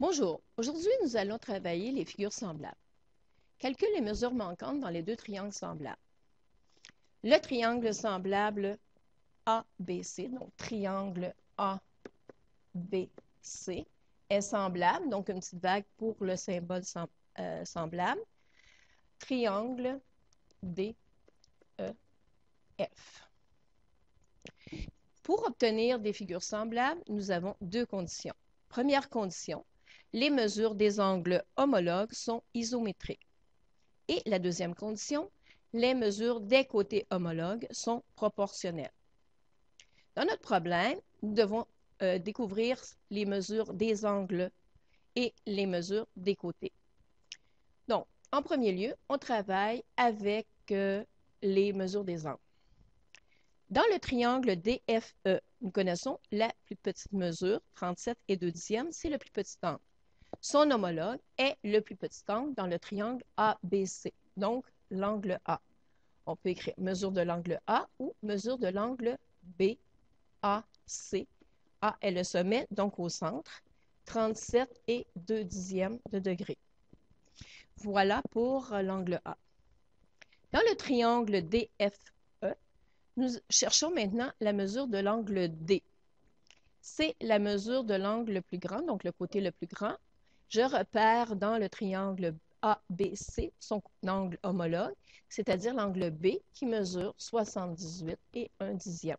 Bonjour, aujourd'hui nous allons travailler les figures semblables. Calcule les mesures manquantes dans les deux triangles semblables. Le triangle semblable ABC, donc triangle ABC, est semblable, donc une petite vague pour le symbole semblable. Triangle DEF. Pour obtenir des figures semblables, nous avons deux conditions. Première condition, les mesures des angles homologues sont isométriques. Et la deuxième condition, les mesures des côtés homologues sont proportionnelles. Dans notre problème, nous devons découvrir les mesures des angles et les mesures des côtés. Donc, en premier lieu, on travaille avec les mesures des angles. Dans le triangle DFE, nous connaissons la plus petite mesure, 37 et 2/10, c'est le plus petit angle. Son homologue est le plus petit angle dans le triangle ABC, donc l'angle A. On peut écrire mesure de l'angle A ou mesure de l'angle BAC. A est le sommet, donc au centre, 37 et 2/10 de degré. Voilà pour l'angle A. Dans le triangle DFE, nous cherchons maintenant la mesure de l'angle D. C'est la mesure de l'angle le plus grand, donc le côté le plus grand. Je repère dans le triangle ABC son angle homologue, c'est-à-dire l'angle B qui mesure 78 et 1/10.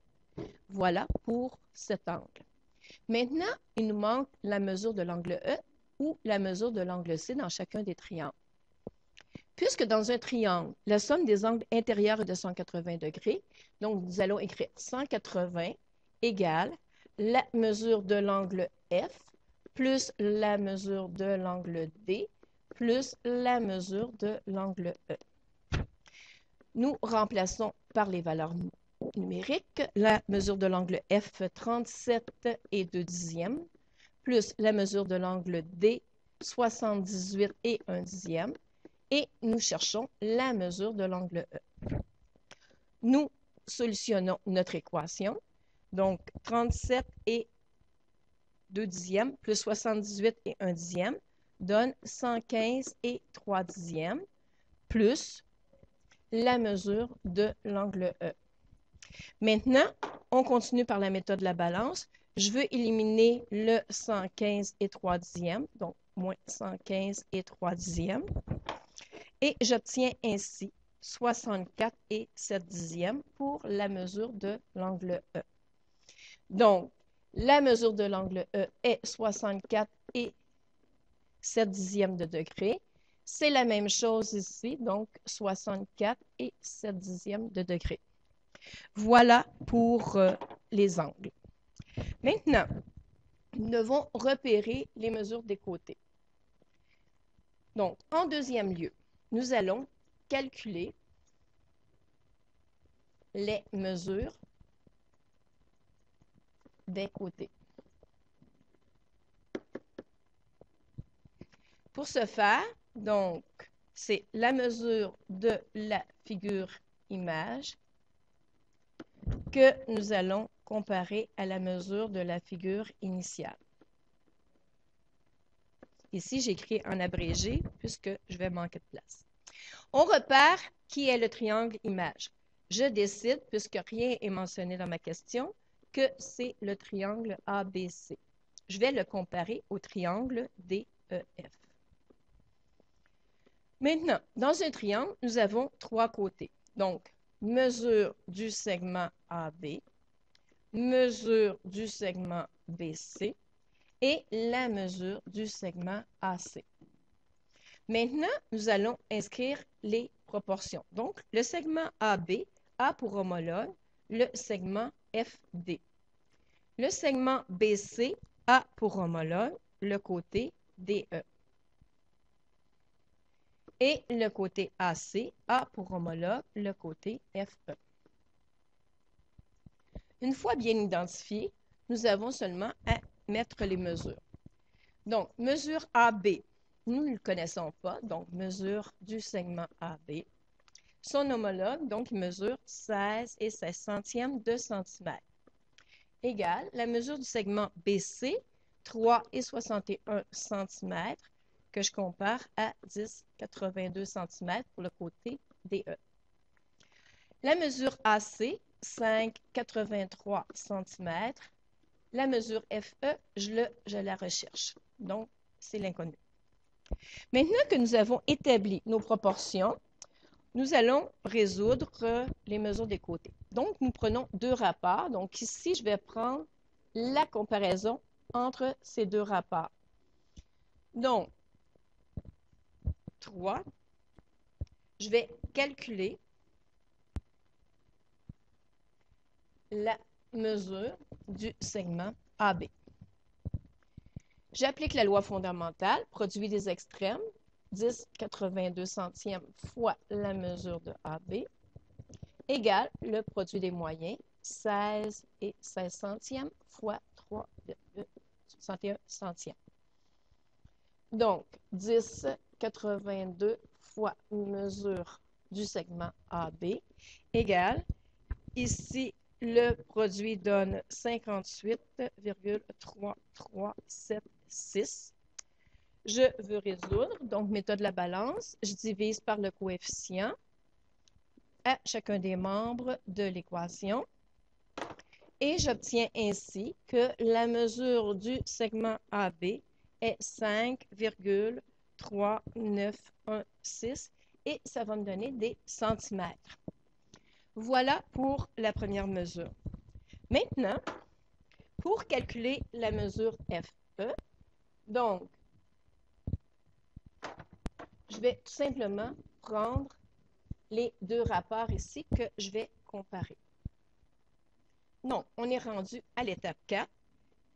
Voilà pour cet angle. Maintenant, il nous manque la mesure de l'angle E ou la mesure de l'angle C dans chacun des triangles. Puisque dans un triangle, la somme des angles intérieurs est de 180 degrés, donc nous allons écrire 180 égale la mesure de l'angle F plus la mesure de l'angle D plus la mesure de l'angle E. Nous remplaçons par les valeurs numériques la mesure de l'angle F, 37 et 2/10, plus la mesure de l'angle D, 78 et 1/10, et nous cherchons la mesure de l'angle E. Nous solutionnons notre équation. Donc, 37 et 2/10 plus 78 et 1/10 donne 115 et 3/10 plus la mesure de l'angle E. Maintenant, on continue par la méthode de la balance. Je veux éliminer le 115 et 3/10, donc moins 115 et 3/10. Et j'obtiens ainsi 64 et 7/10 pour la mesure de l'angle E. Donc, la mesure de l'angle E est 64 et 7/10 de degré. C'est la même chose ici, donc 64 et 7/10 de degré. Voilà pour les angles. Maintenant, nous devons repérer les mesures des côtés. Donc, en deuxième lieu, nous allons calculer les mesures des côtés. Pour ce faire, donc, c'est la mesure de la figure image que nous allons comparer à la mesure de la figure initiale. Ici, j'écris en abrégé puisque je vais manquer de place. On repère qui est le triangle image. Je décide, puisque rien est mentionné dans ma question, que c'est le triangle ABC. Je vais le comparer au triangle DEF. Maintenant, dans un triangle, nous avons trois côtés. Donc, mesure du segment AB, mesure du segment BC et la mesure du segment AC. Maintenant, nous allons inscrire les proportions. Donc, le segment AB a pour homologue le segment FD. Le segment BC a pour homologue le côté DE. Et le côté AC a pour homologue le côté FE. Une fois bien identifié, nous avons seulement à mettre les mesures. Donc, mesure AB, nous ne le connaissons pas, donc mesure du segment AB. Son homologue, donc, il mesure 16 et 16 centièmes de centimètre. Égale la mesure du segment BC, 3,61 cm que je compare à 10,82 cm pour le côté DE. La mesure AC, 5,83 cm. La mesure FE, je la recherche. Donc, c'est l'inconnu. Maintenant que nous avons établi nos proportions, nous allons résoudre les mesures des côtés. Donc, nous prenons deux rapports. Donc, ici, je vais prendre la comparaison entre ces deux rapports. Donc, 3, je vais calculer la mesure du segment AB. J'applique la loi fondamentale, produit des extrêmes, 10,82 centièmes fois la mesure de AB, égale le produit des moyens, 16 et 16 centièmes fois 3,61 centièmes. Donc, 10,82 fois mesure du segment AB égale, ici, le produit donne 58,3376. Je veux résoudre, donc méthode de la balance, je divise par le coefficient à chacun des membres de l'équation et j'obtiens ainsi que la mesure du segment AB est 5,3916 et ça va me donner des centimètres. Voilà pour la première mesure. Maintenant, pour calculer la mesure FE, donc, je vais tout simplement prendre les deux rapports ici que je vais comparer. Donc, on est rendu à l'étape 4.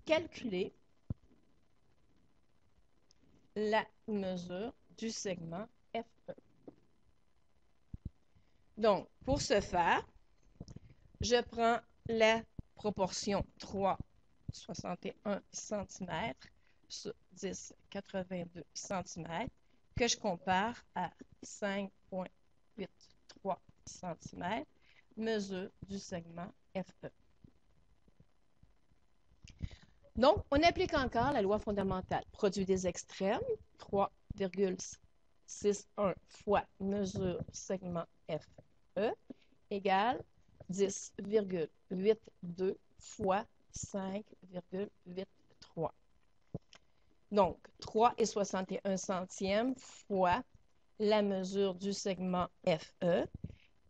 Calculer la mesure du segment FE. Donc, pour ce faire, je prends la proportion 3,61 cm sur 10,82 cm que je compare à 5,83 cm, mesure du segment FE. Donc, on applique encore la loi fondamentale. Produit des extrêmes, 3,61 fois mesure segment FE égale 10,82 fois 5,83. Donc, 3,61 centièmes fois la mesure du segment FE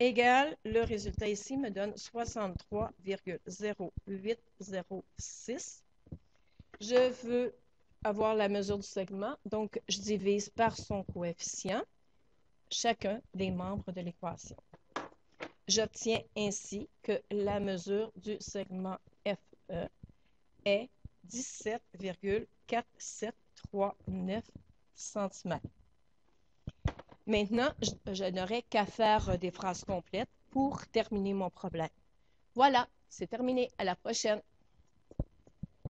égale, le résultat ici me donne 63,0806. Je veux avoir la mesure du segment, donc je divise par son coefficient chacun des membres de l'équation. J'obtiens ainsi que la mesure du segment FE est 17,4739 cm. Maintenant, je n'aurai qu'à faire des phrases complètes pour terminer mon problème. Voilà, c'est terminé. À la prochaine.